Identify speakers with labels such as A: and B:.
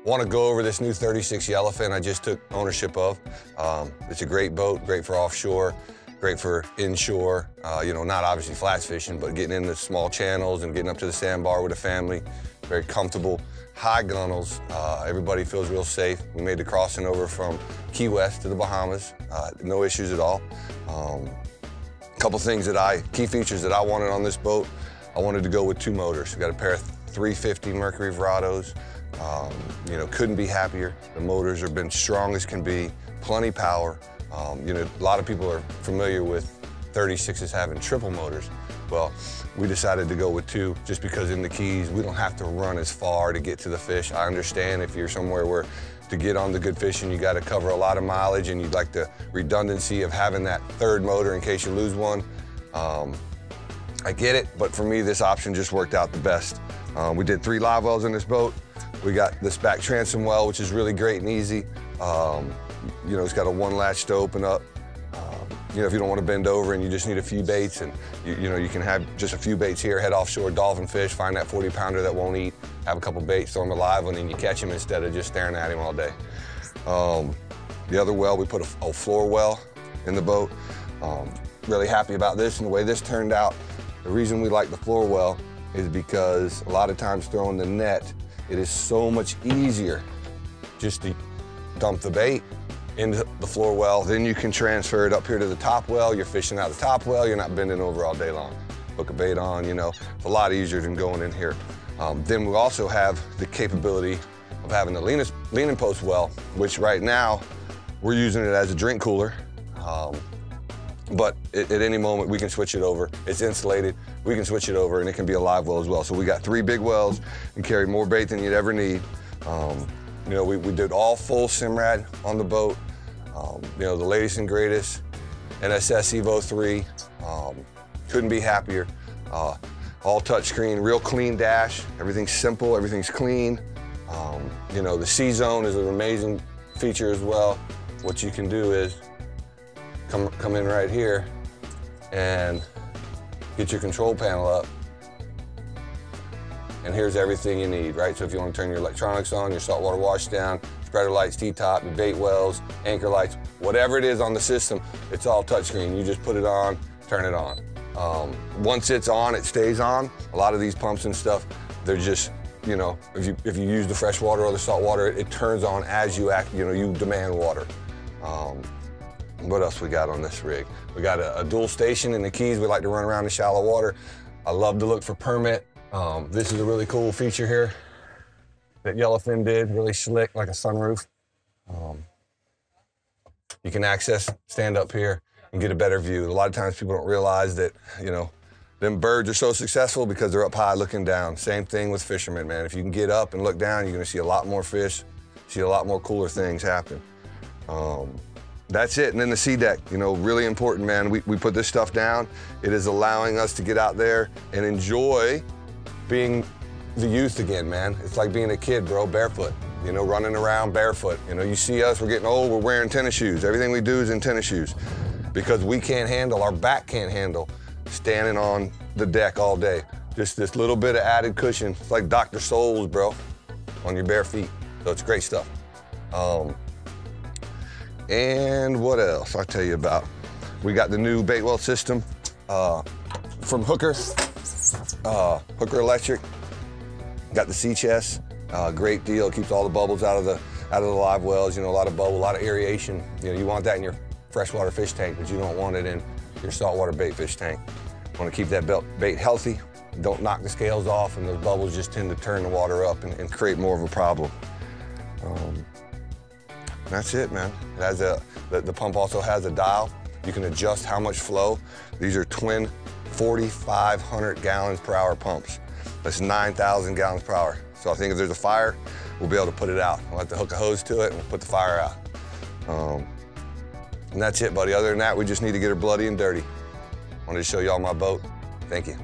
A: Want to go over this new 36 Yellowfin I just took ownership of. It's a great boat, great for offshore, great for inshore, you know, not obviously flats fishing, but getting into small channels and getting up to the sandbar with a family. Very comfortable, high gunnels. Everybody feels real safe. We made the crossing over from Key West to the Bahamas, no issues at all. A couple things key features that I wanted on this boat. I wanted to go with 2 motors. We got a pair of 350 Mercury Verados. You know, couldn't be happier. The motors have been strong as can be, plenty power. You know, a lot of people are familiar with 36s having triple motors. Well, we decided to go with 2 just because in the Keys, we don't have to run as far to get to the fish. I understand if you're somewhere where to get on the good fishing, you got to cover a lot of mileage and you'd like the redundancy of having that 3rd motor in case you lose one. I get it, but for me, this option just worked out the best. We did 3 live wells in this boat. We got this back transom well, which is really great and easy. You know, it's got a 1 latch to open up. You know, if you don't want to bend over and you just need a few baits, and you know, you can have just a few baits here, head offshore, dolphin fish, find that 40-pounder that won't eat, have a couple baits, throw them a live one, and you catch him instead of just staring at him all day. The other well, we put a floor well in the boat. Really happy about this and the way this turned out. The reason we like the floor well is because a lot of times throwing the net, it is so much easier just to dump the bait into the floor well, then you can transfer it up here to the top well. You're fishing out the top well, you're not bending over all day long. Hook a bait on, you know, it's a lot easier than going in here. Then we also have the capability of having the leaning post well, which right now we're using it as a drink cooler. But at any moment we can switch it over. It's insulated, we can switch it over and it can be a live well as well. So we got 3 big wells and carry more bait than you'd ever need. You know, we did all full Simrad on the boat. You know, the latest and greatest NSS Evo 3. Couldn't be happier. All touchscreen, real clean dash. Everything's simple, everything's clean. You know, the C-Zone is an amazing feature as well. What you can do is come in right here and get your control panel up. And here's everything you need, right? So if you want to turn your electronics on, your saltwater wash down, spreader lights, T-top, your bait wells, anchor lights, whatever it is on the system, it's all touchscreen. You just put it on, turn it on. Once it's on, it stays on. A lot of these pumps and stuff, they're just, you know, if you use the fresh water or the salt water, it turns on as you act, you know, you demand water. What else we got on this rig? We got a dual station in the Keys. We like to run around in shallow water. I love to look for permit. This is a really cool feature here that Yellowfin did, really slick, like a sunroof. You can stand up here and get a better view. A lot of times people don't realize that, you know, them birds are so successful because they're up high looking down. Same thing with fishermen, man. If you can get up and look down, you're gonna see a lot more fish, see a lot more cooler things happen. That's it, and then the Seadek, you know, really important, man. We put this stuff down. It is allowing us to get out there and enjoy being the youth again, man. It's like being a kid, bro, barefoot, you know, running around barefoot. You know, you see us, we're getting old, we're wearing tennis shoes. Everything we do is in tennis shoes because we can't handle, our back can't handle standing on the deck all day. Just this little bit of added cushion. It's like Dr. Souls, bro, on your bare feet. So it's great stuff. And what else I'll tell you about? We got the new bait well system from Hooker. Hooker Electric. Got the sea chest. Great deal. Keeps all the bubbles out of the live wells. You know, a lot of bubble, a lot of aeration. You know, you want that in your freshwater fish tank, but you don't want it in your saltwater bait fish tank. You want to keep that bait healthy. Don't knock the scales off, and those bubbles just tend to turn the water up and create more of a problem. That's it, man. It has the pump also has a dial. You can adjust how much flow. These are twin 4,500 gallons per hour pumps. That's 9,000 gallons per hour. So I think if there's a fire, we'll be able to put it out. We'll have to hook a hose to it and we'll put the fire out. And that's it, buddy. Other than that, we just need to get her bloody and dirty. Wanted to show y'all my boat. Thank you.